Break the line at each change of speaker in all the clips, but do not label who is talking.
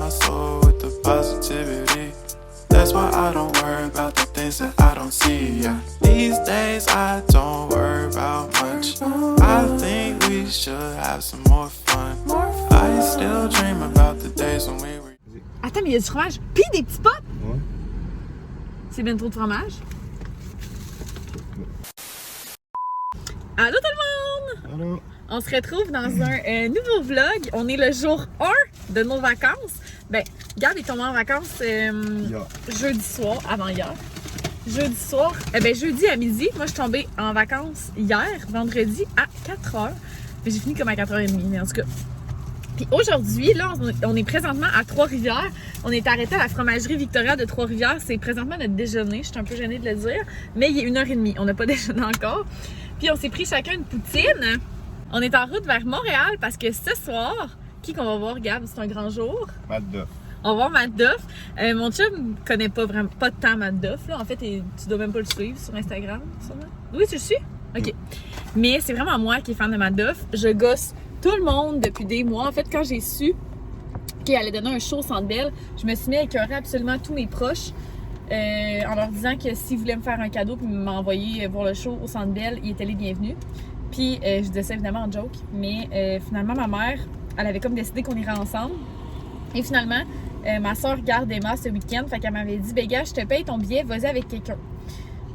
my soul with the positivity. That's why I don't worry about the things that I don't see. Yeah. These days I don't worry about much. I think we should have some more fun. I still dream about the days when we were.
Attends, mais il y a du fromage pis des petits potes?
Ouais.
C'est bien trop de fromage. Allô tout le monde!
Allô?
On se retrouve dans un nouveau vlog. On est le jour 1 de nos vacances. Ben, Gab est tombé en vacances jeudi soir, avant hier. Jeudi soir, jeudi à midi. Moi, je suis tombée en vacances hier, vendredi, à 4h. J'ai fini comme à 4h30, mais en tout cas. Puis aujourd'hui, là, on est présentement à Trois-Rivières. On est arrêté à la fromagerie Victoria de Trois-Rivières. C'est présentement notre déjeuner. Je suis un peu gênée de le dire, mais il est 1h30. On n'a pas déjeuné encore. Puis on s'est pris chacun une poutine. On est en route vers Montréal parce que ce soir, qui qu'on va voir, Gab? C'est un grand jour.
Matt Duff.
On va voir Matt Duff. Mon chum connaît pas vraiment pas de temps Matt Duff. Là. En fait, tu dois même pas le suivre sur Instagram, sûrement. Oui, tu le suis? OK. Mais c'est vraiment moi qui est fan de Matt Duff. Je gosse tout le monde depuis des mois. En fait, quand j'ai su qu'il allait donner un show au Centre Bell, je me suis mis à écœurer absolument tous mes proches en leur disant que s'ils voulaient me faire un cadeau et m'envoyer voir le show au Centre Bell, ils étaient les bienvenus. Puis je disais ça évidemment en joke, mais finalement ma mère, elle avait comme décidé qu'on irait ensemble. Et finalement, ma soeur garde Emma ce week-end, fait qu'elle m'avait dit « Béga, je te paye ton billet, vas-y avec quelqu'un. »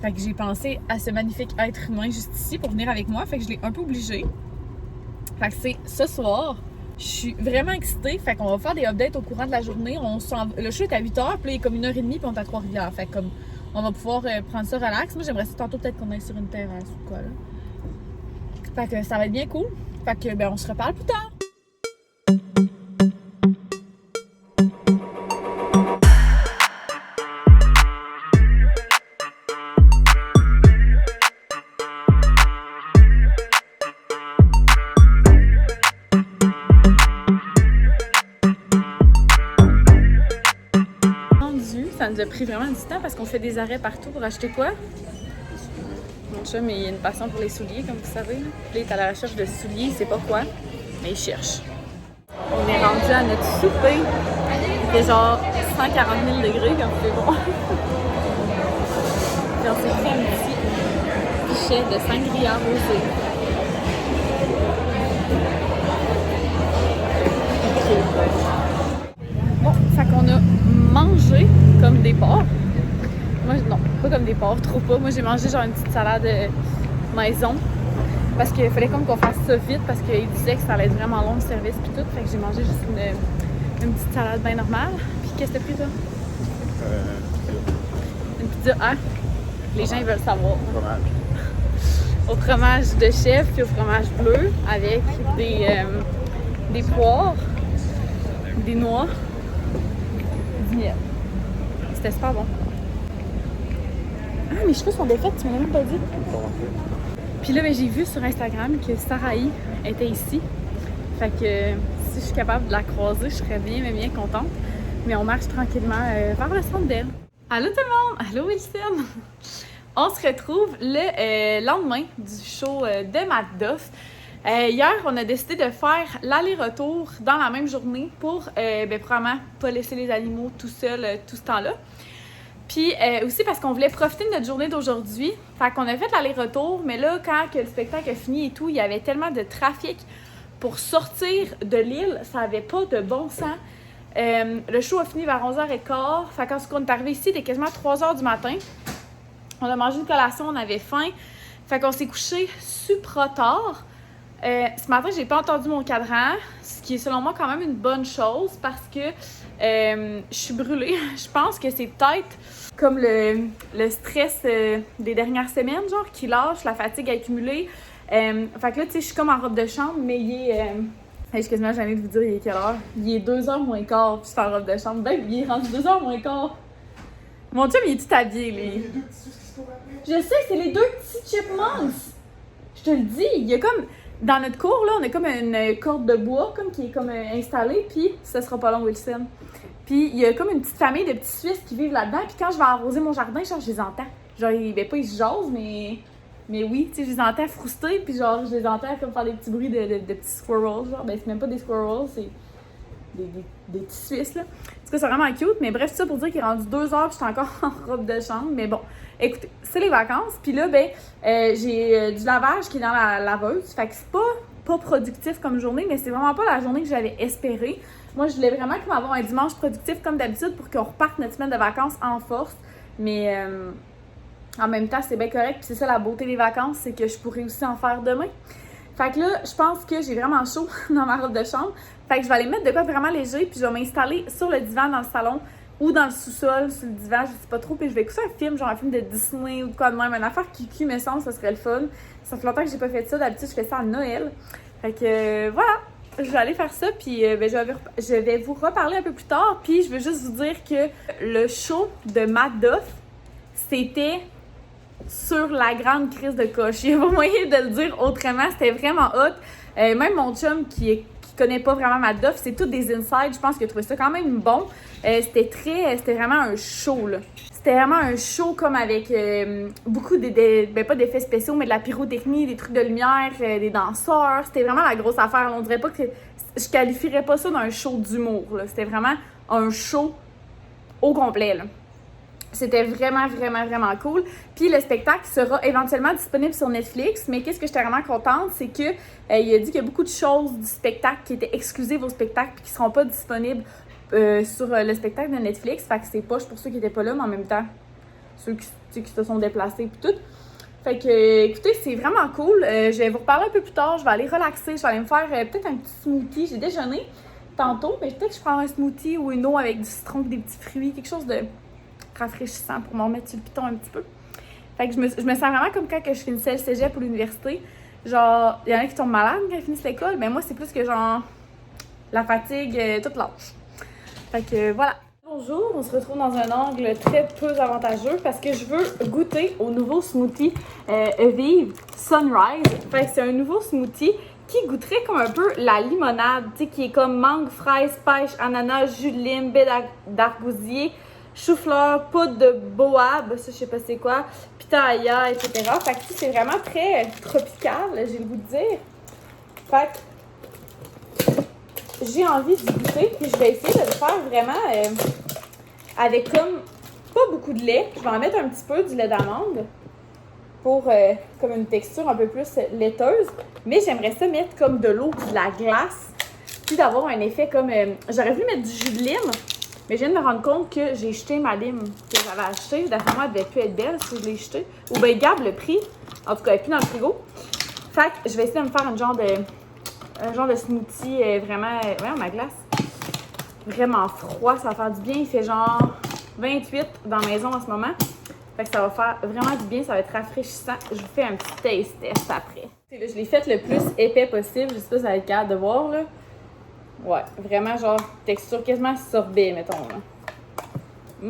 Fait que j'ai pensé à ce magnifique être humain juste ici pour venir avec moi, fait que je l'ai un peu obligée. Fait que c'est ce soir, je suis vraiment excitée, fait qu'on va faire des updates au courant de la journée. Le show est à 8h, puis là il est comme 1h30, puis on est à Trois-Rivières. Fait que comme on va pouvoir prendre ça relax. Moi j'aimerais ça tantôt peut-être qu'on aille sur une terrasse ou quoi là. Fait que ça va être bien cool. Fait que on se reparle plus tard. Ça nous a pris vraiment du temps parce qu'on fait des arrêts partout pour acheter quoi? Mon chum, il a une passion pour les souliers, comme vous savez. Là, il est à la recherche de souliers, il sait pas quoi, mais il cherche. On est rendu à notre souper. Il fait genre 140 000 degrés, comme vous pouvez voir. Puis on s'est pris un petit pichet de sangria rosé. Bon, fait qu'on a mangé comme des porcs. Moi, non, pas comme des porcs, trop pas. Moi, j'ai mangé genre une petite salade maison. Parce qu'il fallait comme qu'on fasse ça vite parce qu'il disait que ça allait être vraiment long le service puis tout. Fait que j'ai mangé juste une petite salade bien normale. Puis qu'est-ce que t'as pris, toi? Une pizza, hein? Les gens, ils veulent savoir.
Fromage.
Au fromage de chef puis au fromage bleu avec des poires, des noix, du miel. C'était super bon. Ah, mes cheveux sont défaits, tu m'as même pas dit. Puis là, j'ai vu sur Instagram que Sarahi était ici. Fait que si je suis capable de la croiser, je serais bien contente. Mais on marche tranquillement vers le Centre Bell. Allô tout le monde! Allô Wilson! On se retrouve le lendemain du show de Matt Duff. Hier, on a décidé de faire l'aller-retour dans la même journée pour probablement pas laisser les animaux tout seuls tout ce temps-là. Puis aussi parce qu'on voulait profiter de notre journée d'aujourd'hui. Fait qu'on a fait l'aller-retour, mais là, quand que le spectacle a fini et tout, il y avait tellement de trafic pour sortir de l'île, ça avait pas de bon sens. Le show a fini vers 11h15. Fait quand on est arrivé ici, il était quasiment 3h du matin. On a mangé une collation, on avait faim. Fait qu'on s'est couché super tard. Ce matin, j'ai pas entendu mon cadran, ce qui est selon moi quand même une bonne chose parce que je suis brûlée. Je pense que c'est peut-être comme le stress des dernières semaines, genre, qui lâche, la fatigue accumulée. Fait que là, tu sais, je suis comme en robe de chambre, mais il est... je suis quasiment gênée de vous dire il est quelle heure. Il est 2h moins quart, puis je suis en robe de chambre. Ben, il est rendu 2h moins quart. Mon chum, il est tout habillé, lui. Je sais, c'est les deux petits chipmunks. Je te le dis, il y a comme... Dans notre cour, là, on a comme une corde de bois comme qui est comme installée, puis ça sera pas long, Wilson. Puis il y a comme une petite famille de petits Suisses qui vivent là-dedans, puis quand je vais arroser mon jardin, genre, je les entends. Genre, pas ils se jasent, mais oui, tu sais, je les entends frouster, puis genre, je les entends comme faire des petits bruits de petits squirrels, genre. Ben, c'est même pas des squirrels, des petits Suisses, là. En tout cas, c'est vraiment cute. Mais bref, c'est ça pour dire qu'il est rendu 2 heures puis j'étais encore en robe de chambre. Mais bon, écoutez, c'est les vacances. Puis là, ben, j'ai du lavage qui est dans la laveuse. Fait que c'est pas productif comme journée, mais c'est vraiment pas la journée que j'avais espérée. Moi, je voulais vraiment comme avoir un dimanche productif comme d'habitude pour qu'on reparte notre semaine de vacances en force. Mais en même temps, c'est bien correct. Puis c'est ça la beauté des vacances, c'est que je pourrais aussi en faire demain. Fait que là, je pense que j'ai vraiment chaud dans ma robe de chambre. Fait que je vais aller mettre de quoi vraiment léger, puis je vais m'installer sur le divan dans le salon ou dans le sous-sol, sur le divan, je sais pas trop. Puis je vais écouter un film, genre un film de Disney ou de quoi de même. Une affaire qui me semble, ça serait le fun. Ça fait longtemps que j'ai pas fait ça. D'habitude, je fais ça à Noël. Fait que voilà, je vais aller faire ça, puis ben, je vais vous reparler un peu plus tard. Puis je veux juste vous dire que le show de Madoff, c'était sur la grande crise de coche. Il n'y a pas moyen de le dire autrement. C'était vraiment hot. Même mon chum qui connaît pas vraiment Madoff, c'est tout des insides. Je pense qu'il a trouvé ça quand même bon. C'était vraiment un show, là. C'était vraiment un show comme avec beaucoup ben pas d'effets spéciaux, mais de la pyrotechnie, des trucs de lumière, des danseurs. C'était vraiment la grosse affaire. On dirait pas que je qualifierais pas ça d'un show d'humour, là. C'était vraiment un show au complet, là. C'était vraiment, vraiment, vraiment cool. Puis le spectacle sera éventuellement disponible sur Netflix, mais qu'est-ce que j'étais vraiment contente, c'est que il a dit qu'il y a beaucoup de choses du spectacle qui étaient exclusives au spectacle puis qui seront pas disponibles sur le spectacle de Netflix. Fait que c'est poche pour ceux qui étaient pas là, mais en même temps, ceux qui se sont déplacés puis tout. Fait que, écoutez, c'est vraiment cool. Je vais vous reparler un peu plus tard. Je vais aller relaxer. Je vais aller me faire peut-être un petit smoothie. J'ai déjeuné tantôt, mais peut-être que je prends un smoothie ou une eau avec du citron et des petits fruits, quelque chose de rafraîchissant pour m'en remettre sur le piton un petit peu. Fait que je me sens vraiment comme quand je finissais le cégep ou l'université. Genre, il y en a qui tombent malades quand ils finissent l'école, mais moi, c'est plus que genre la fatigue, toute lâche. Fait que voilà. Bonjour, on se retrouve dans un angle très peu avantageux parce que je veux goûter au nouveau smoothie Evive Sunrise. Fait que c'est un nouveau smoothie qui goûterait comme un peu la limonade, tu sais, qui est comme mangue, fraise, pêche, ananas, jus de lime, baie d'argousier, chou-fleur, poudre de boab, ça je sais pas c'est quoi, pitaya, etc. Fait que c'est vraiment très tropical, j'ai le goût de dire. Fait que j'ai envie de goûter, puis je vais essayer de le faire vraiment avec comme pas beaucoup de lait. Je vais en mettre un petit peu du lait d'amande pour comme une texture un peu plus laiteuse. Mais j'aimerais ça mettre comme de l'eau puis de la glace, puis d'avoir un effet comme... j'aurais voulu mettre du jus de lime, mais je viens de me rendre compte que j'ai jeté ma lime que j'avais achetée. D'après moi, elle devait plus être belle si je l'ai jetée. Ou bien, garde le prix. En tout cas, elle n'est plus dans le frigo. Fait que je vais essayer de me faire un genre de smoothie vraiment... Ouais, ma glace. Vraiment froid, ça va faire du bien. Il fait genre 28 dans la maison en ce moment. Fait que ça va faire vraiment du bien, ça va être rafraîchissant. Je vous fais un petit taste test après. Là, je l'ai fait le plus épais possible. Je sais pas si ça va être capable de voir, là. Ouais, vraiment genre texture quasiment sorbet, mettons, là.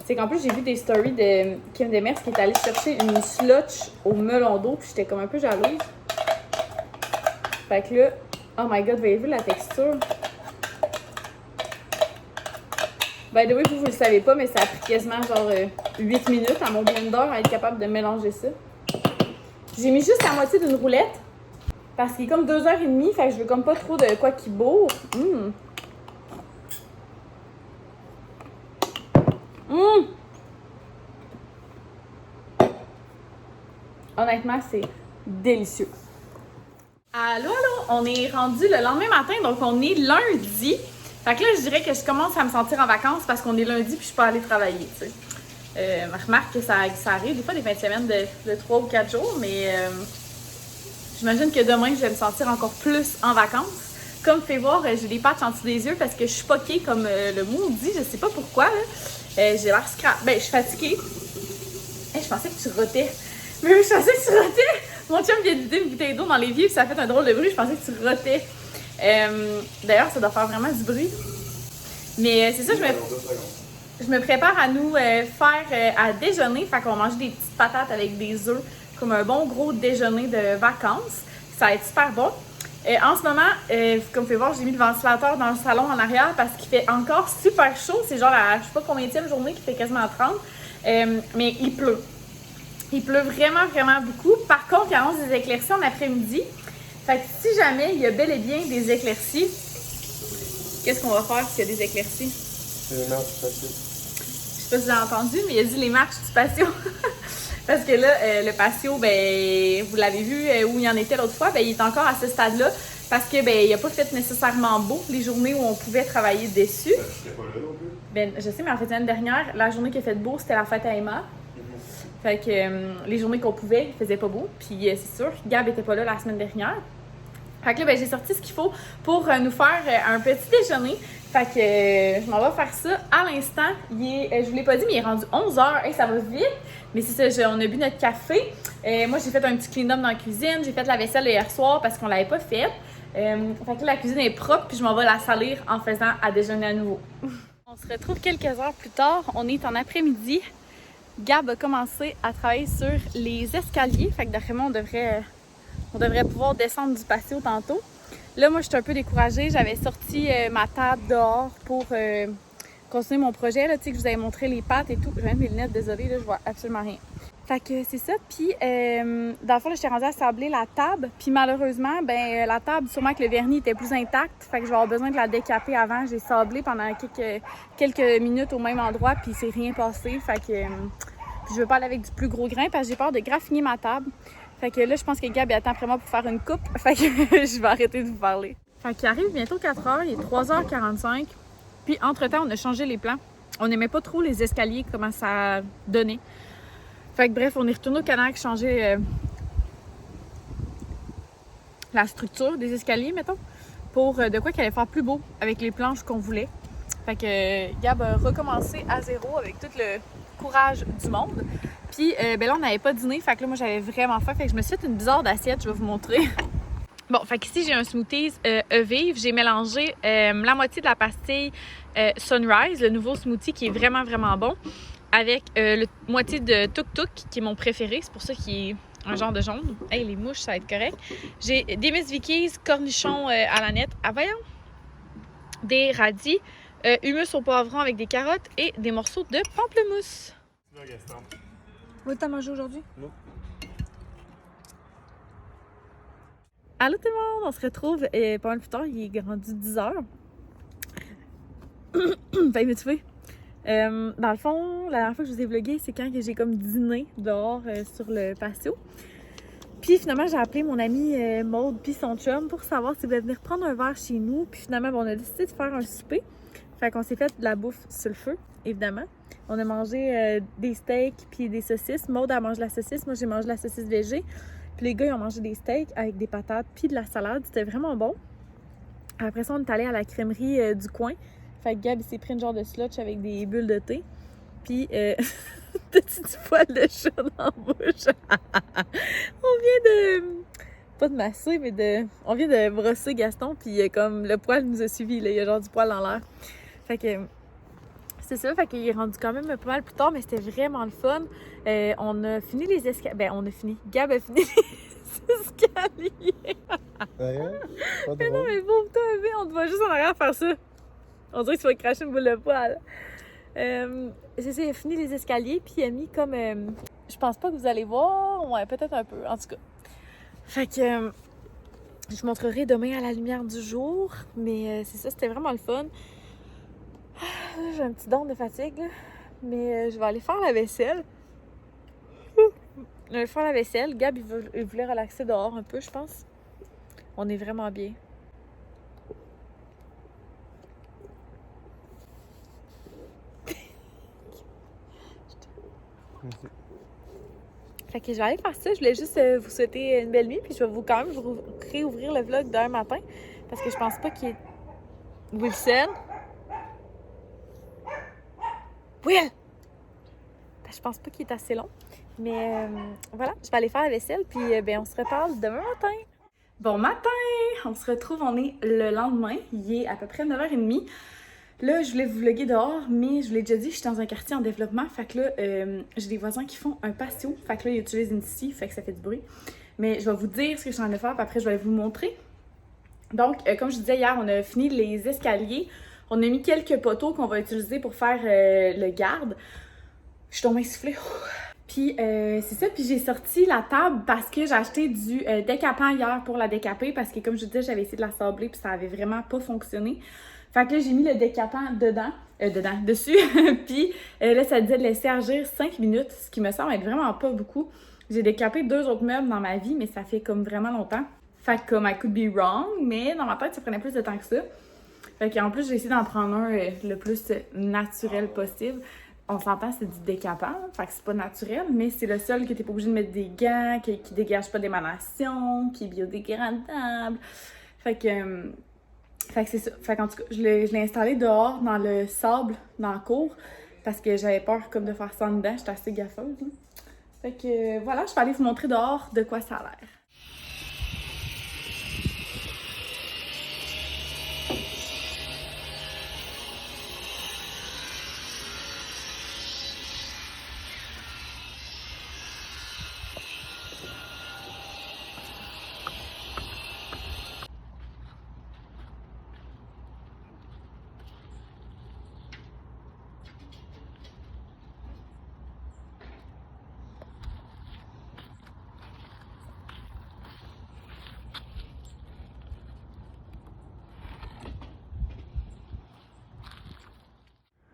C'est qu'en plus, j'ai vu des stories de Kim Demers qui est allée chercher une slotch au melon d'eau, puis j'étais comme un peu jalouse. Fait que là, oh my god, vous avez vu la texture? By the way, vous le savez pas, mais ça a pris quasiment genre 8 minutes à mon blender à être capable de mélanger ça. J'ai mis juste la moitié d'une roulette parce qu'il est comme 2h30, fait que je veux comme pas trop de quoi qui bourre. Honnêtement, c'est délicieux. Allô, on est rendu le lendemain matin, donc on est lundi. Fait que là, je dirais que je commence à me sentir en vacances parce qu'on est lundi puis je peux aller travailler, tu sais. Remarque que ça arrive des fois des fins de semaine de 3 ou 4 jours, mais j'imagine que demain, je vais me sentir encore plus en vacances. Comme vous pouvez voir, j'ai des patchs en dessous des yeux parce que je suis poquée comme le mot dit, je sais pas pourquoi, là. J'ai l'air scrap. Ben, je suis fatiguée. Je pensais que tu rotais. Mais je pensais que tu rotais! Mon chum vient de vider une bouteille d'eau dans l'évier puis ça a fait un drôle de bruit, je pensais que tu rotais. D'ailleurs, ça doit faire vraiment du bruit. Mais c'est ça, je me prépare à nous faire à déjeuner. Fait qu'on va manger des petites patates avec des œufs, comme un bon gros déjeuner de vacances. Ça va être super bon. En ce moment, comme vous pouvez voir, j'ai mis le ventilateur dans le salon en arrière parce qu'il fait encore super chaud. C'est genre la, je sais pas combienième journée qui fait quasiment 30. Mais il pleut. Il pleut vraiment, vraiment beaucoup. Par contre, il annonce des éclaircies en après-midi. Fait que si jamais il y a bel et bien des éclaircies, qu'est-ce qu'on va faire s'il y a des éclaircies?
C'est les marches du patio.
Je sais pas si vous avez entendu, mais il a dit les marches du patio. Parce que là, le patio, ben, vous l'avez vu où il en était l'autre fois, ben, il est encore à ce stade-là. Parce que ben, il n'a pas fait nécessairement beau les journées où on pouvait travailler dessus.
C'était pas là non plus?
Ben, je sais, mais en fait, l'année dernière, la journée qui a fait beau, c'était la fête à Emma. Fait que les journées qu'on pouvait, il faisait pas beau. Puis c'est sûr, Gab était pas là la semaine dernière. Fait que là, ben, j'ai sorti ce qu'il faut pour nous faire un petit déjeuner. Fait que je m'en vais faire ça à l'instant. Je vous l'ai pas dit, mais il est rendu 11h. Hey, ça va vite. Mais c'est ça, on a bu notre café. Moi, j'ai fait un petit clean-up dans la cuisine. J'ai fait la vaisselle hier soir parce qu'on l'avait pas faite. Fait que là, la cuisine est propre, puis je m'en vais la salir en faisant à déjeuner à nouveau. On se retrouve quelques heures plus tard. On est en après-midi. Gab a commencé à travailler sur les escaliers. Fait que d'après moi, on devrait pouvoir descendre du patio tantôt. Là, moi, je suis un peu découragée. J'avais sorti ma table dehors pour continuer mon projet. Là, tu sais, que je vous avais montré les pattes et tout. J'ai même mes lunettes, désolée, là, je vois absolument rien. Fait que c'est ça. Puis, dans le fond, là, j'étais rendue à sabler la table. Puis, malheureusement, ben la table, sûrement que le vernis était plus intact. Fait que je vais avoir besoin de la décaper avant. J'ai sablé pendant quelques minutes au même endroit. Puis, c'est rien passé. Fait que je veux pas aller avec du plus gros grain parce que j'ai peur de graffiner ma table. Fait que là, je pense que Gab attend après moi pour faire une coupe. Fait que je vais arrêter de vous parler. Fait qu'il arrive bientôt 4h. Il est 3h45. Puis, entre-temps, on a changé les plans. On n'aimait pas trop les escaliers, comment ça donnait. Fait que bref, on est retourné au Canac changer la structure des escaliers, mettons, pour de quoi qu'il allait faire plus beau avec les planches qu'on voulait. Fait que Gab a recommencé à zéro avec tout le courage du monde. Puis ben là, on n'avait pas dîné, fait que là, moi, j'avais vraiment faim. Fait que je me suis fait une bizarre d'assiette, je vais vous montrer. Bon, fait qu'ici, j'ai un smoothies Evive. J'ai mélangé la moitié de la pastille Sunrise, le nouveau smoothie qui est vraiment, vraiment bon, avec la moitié de Tuk Tuk, qui est mon préféré. C'est pour ça qu'il est un genre de jaune. Hey, les mouches, ça va être correct. J'ai des Miss Vickies, cornichons à la nette. Ah, voyons! Des radis, hummus au poivron avec des carottes et des morceaux de pamplemousse.
Là, Gaston.
Oui, t'as mangé aujourd'hui?
Non.
Allô tout le monde! On se retrouve pas mal plus tard. Il est rendu 10h. Fait que tu vois, dans le fond, la dernière fois que je vous ai vlogué, c'est quand que j'ai comme dîné dehors sur le patio. Puis finalement, j'ai appelé mon amie Maude puis son chum pour savoir s'ils voulaient venir prendre un verre chez nous. Puis finalement, on a décidé de faire un souper. Fait qu'on s'est fait de la bouffe sur le feu, évidemment. On a mangé des steaks puis des saucisses. Maude a mangé la saucisse, moi j'ai mangé la saucisse végé. Puis les gars, ils ont mangé des steaks avec des patates puis de la salade. C'était vraiment bon. Après ça, on est allé à la crèmerie du coin. Fait que Gab, il s'est pris une genre de slotch avec des bulles de thé. Puis, petit poil de chat dans la bouche. On vient de... Pas de masser, mais de... On vient de brosser Gaston, puis comme le poil nous a suivis, là. Il y a genre du poil dans l'air. Fait que... C'est ça, fait qu'il est rendu quand même pas mal plus tard, mais c'était vraiment le fun. On a fini les escaliers. Ben, on a fini. Gab a fini les escaliers.
Rien? Pas
Mais non,
drôle.
mais bon, putain, bébé, on te voit juste en arrière faire ça. On dirait que tu vas cracher une boule de poil. C'est ça, il a fini les escaliers, puis il a mis comme... je pense pas que vous allez voir. Ouais, peut-être un peu, en tout cas. Fait que... je vous montrerai demain à la lumière du jour. Mais c'est ça, c'était vraiment le fun. J'ai un petit don de fatigue, là. Mais je vais aller faire la vaisselle. Je vais faire la vaisselle. Gab, il voulait relaxer dehors un peu, je pense. On est vraiment bien.
Merci.
Fait que je vais aller faire ça. Je voulais juste vous souhaiter une belle nuit. Puis je vais quand même vous réouvrir le vlog d'un matin. Parce que je pense pas qu'il est... Wilson? Will! Je pense pas qu'il est assez long. Mais voilà, je vais aller faire la vaisselle. Puis ben, on se reparle demain matin. Bon matin! On se retrouve, on est le lendemain. Il est à peu près 9h30. Là, je voulais vous vlogger dehors, mais je vous l'ai déjà dit, je suis dans un quartier en développement. Fait que là, j'ai des voisins qui font un patio. Fait que là, ils utilisent une scie, fait que ça fait du bruit. Mais je vais vous dire ce que je suis en train de faire, puis après, je vais vous montrer. Donc, comme je disais hier, on a fini les escaliers. On a mis quelques poteaux qu'on va utiliser pour faire le garde. Je suis tombée essoufflée. Puis c'est ça, puis j'ai sorti la table parce que j'ai acheté du décapant hier pour la décaper parce que comme je disais, j'avais essayé de la sabler puis ça avait vraiment pas fonctionné. Fait que là, j'ai mis le décapant dessus. Puis là, ça disait de laisser agir 5 minutes, ce qui me semble être vraiment pas beaucoup. J'ai décapé 2 autres meubles dans ma vie, mais ça fait comme vraiment longtemps. Fait que comme I could be wrong, mais dans ma tête, ça prenait plus de temps que ça. Fait qu'en plus, j'ai essayé d'en prendre un le plus naturel possible. On s'entend, c'est du décapant, fait que c'est pas naturel, mais c'est le seul que t'es pas obligé de mettre des gants, qui dégage pas d'émanation, qui est biodégradable. Fait que c'est ça. Fait qu'en tout cas, je l'ai installé dehors, dans le sable, dans la cour, parce que j'avais peur comme de faire ça en dedans, j'étais assez gaffeuse. Hein. Fait que voilà, je vais aller vous montrer dehors de quoi ça a l'air.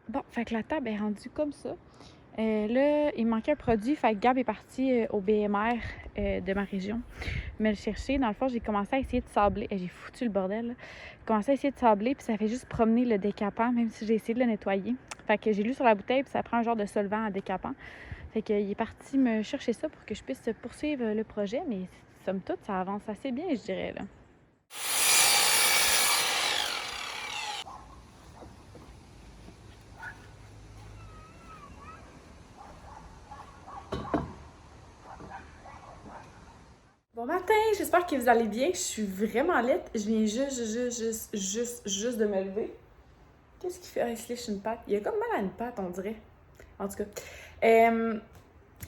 Bon, fait que la table est rendue comme ça. Là, il manquait un produit, fait que Gab est parti au BMR de ma région me le chercher. Dans le fond, j'ai commencé à essayer de sabler. J'ai foutu le bordel, là. J'ai commencé à essayer de sabler, puis ça fait juste promener le décapant, même si j'ai essayé de le nettoyer. Fait que j'ai lu sur la bouteille, puis ça prend un genre de solvant à décapant. Fait qu'il est parti me chercher ça pour que je puisse poursuivre le projet, mais somme toute, ça avance assez bien, je dirais, là. Bon matin, j'espère que vous allez bien. Je suis vraiment laide. Je viens juste de me lever. Qu'est-ce qu'il fait? Il se lèche une patte. Il a comme mal à une patte, on dirait. En tout cas.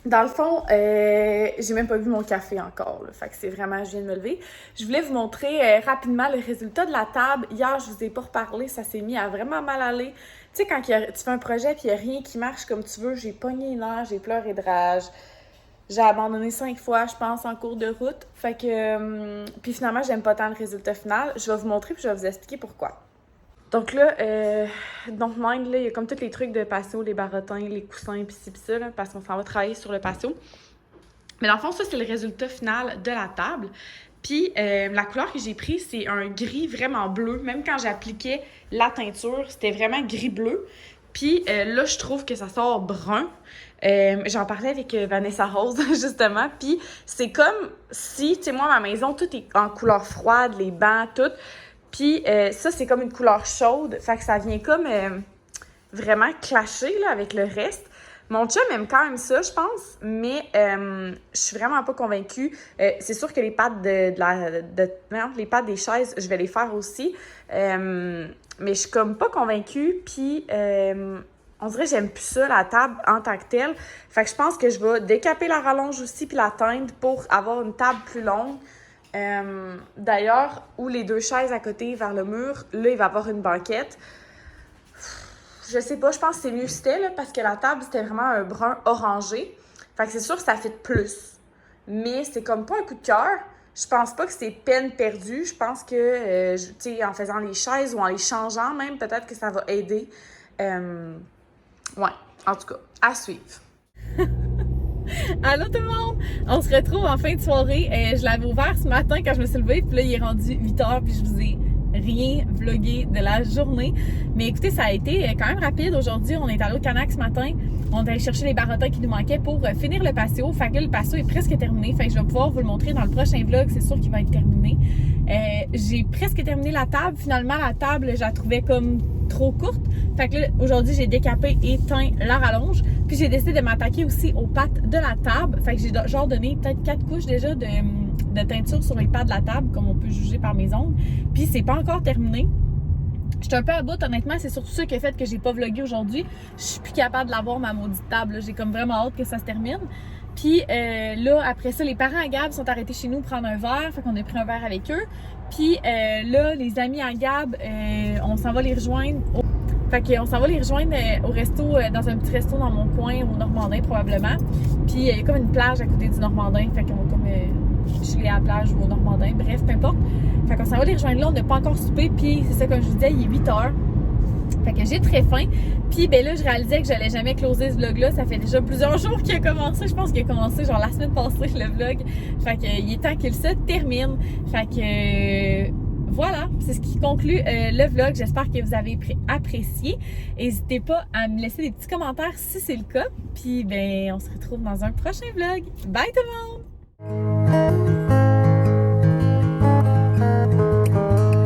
Dans le fond, j'ai même pas vu mon café encore. Là. Fait que c'est vraiment, je viens de me lever. Je voulais vous montrer rapidement le résultat de la table. Hier, je vous ai pas reparlé. Ça s'est mis à vraiment mal aller. Tu sais, quand tu fais un projet et il n'y a rien qui marche comme tu veux, j'ai pogné une heure, j'ai pleuré de rage. J'ai abandonné 5 fois, je pense, en cours de route. Fait que... puis finalement, j'aime pas tant le résultat final. Je vais vous montrer puis je vais vous expliquer pourquoi. Donc là, Don't Mind, là, il y a comme tous les trucs de patio, les barottins, les coussins, pis ci pis ça, là, parce qu'on s'en va travailler sur le patio. Mais dans le fond, ça, c'est le résultat final de la table. Puis la couleur que j'ai prise, c'est un gris vraiment bleu. Même quand j'appliquais la teinture, c'était vraiment gris-bleu. Puis là, je trouve que ça sort brun. J'en parlais avec Vanessa Rose, justement. Puis c'est comme si, tu sais, moi, ma maison, tout est en couleur froide, les bancs, tout. Puis ça, c'est comme une couleur chaude. Fait que ça vient comme vraiment clasher là, avec le reste. Mon chum aime quand même ça, je pense, mais je suis vraiment pas convaincue. C'est sûr que les pattes les pattes des chaises, je vais les faire aussi. Mais je suis comme pas convaincue, puis on dirait que j'aime plus ça, la table en tant que telle. Fait que je pense que je vais décaper la rallonge aussi, puis la teindre pour avoir une table plus longue. D'ailleurs, où les 2 chaises à côté vers le mur, là, il va y avoir une banquette. Je sais pas, je pense que c'est mieux que c'était, là, parce que la table, c'était vraiment un brun orangé. Fait que c'est sûr que ça fait plus. Mais c'est comme pas un coup de cœur. Je pense pas que c'est peine perdue. Je pense que, tu sais, en faisant les chaises ou en les changeant même, peut-être que ça va aider. Ouais, en tout cas, à suivre. Allô tout le monde! On se retrouve en fin de soirée. Je l'avais ouvert ce matin quand je me suis levée, puis là, il est rendu 8h, puis je vous ai rien vlogué de la journée. Mais écoutez, ça a été quand même rapide. Aujourd'hui, on est allé au Canac ce matin. On est allé chercher les barottins qui nous manquaient pour finir le patio. Fait que là, le patio est presque terminé. Fait que je vais pouvoir vous le montrer dans le prochain vlog. C'est sûr qu'il va être terminé. J'ai presque terminé la table. Finalement, la table, je la trouvais comme trop courte. Fait que là, aujourd'hui, j'ai décapé et teint la rallonge. Puis j'ai décidé de m'attaquer aussi aux pattes de la table. Fait que j'ai genre donné peut-être 4 couches déjà de teinture sur les pattes de la table, comme on peut juger par mes ongles. Puis c'est pas encore terminé. J'étais un peu à bout, honnêtement, c'est surtout ça qui a fait que j'ai pas vlogué aujourd'hui. Je suis plus capable de l'avoir, ma maudite table. J'ai comme vraiment hâte que ça se termine. Puis là, après ça, les parents à Gab sont arrêtés chez nous prendre un verre. Fait qu'on a pris un verre avec eux. Puis là, les amis à Gab, on s'en va les rejoindre. Fait qu'on s'en va les rejoindre au resto, dans un petit resto dans mon coin, au Normandin probablement. Puis il y a comme une plage à côté du Normandin. Fait qu'on va comme Chili à la plage ou au Normandin, bref, peu importe. Fait qu'on s'en va les rejoindre là, on n'a pas encore soupé, puis c'est ça, comme je vous disais, il est 8h. Fait que j'ai très faim. Puis ben là, je réalisais que j'allais jamais closer ce vlog-là. Ça fait déjà plusieurs jours qu'il a commencé. Je pense qu'il a commencé genre la semaine passée, le vlog. Fait que il est temps qu'il se termine. Fait que voilà, c'est ce qui conclut le vlog. J'espère que vous avez apprécié. N'hésitez pas à me laisser des petits commentaires si c'est le cas. Puis ben, on se retrouve dans un prochain vlog. Bye tout le monde!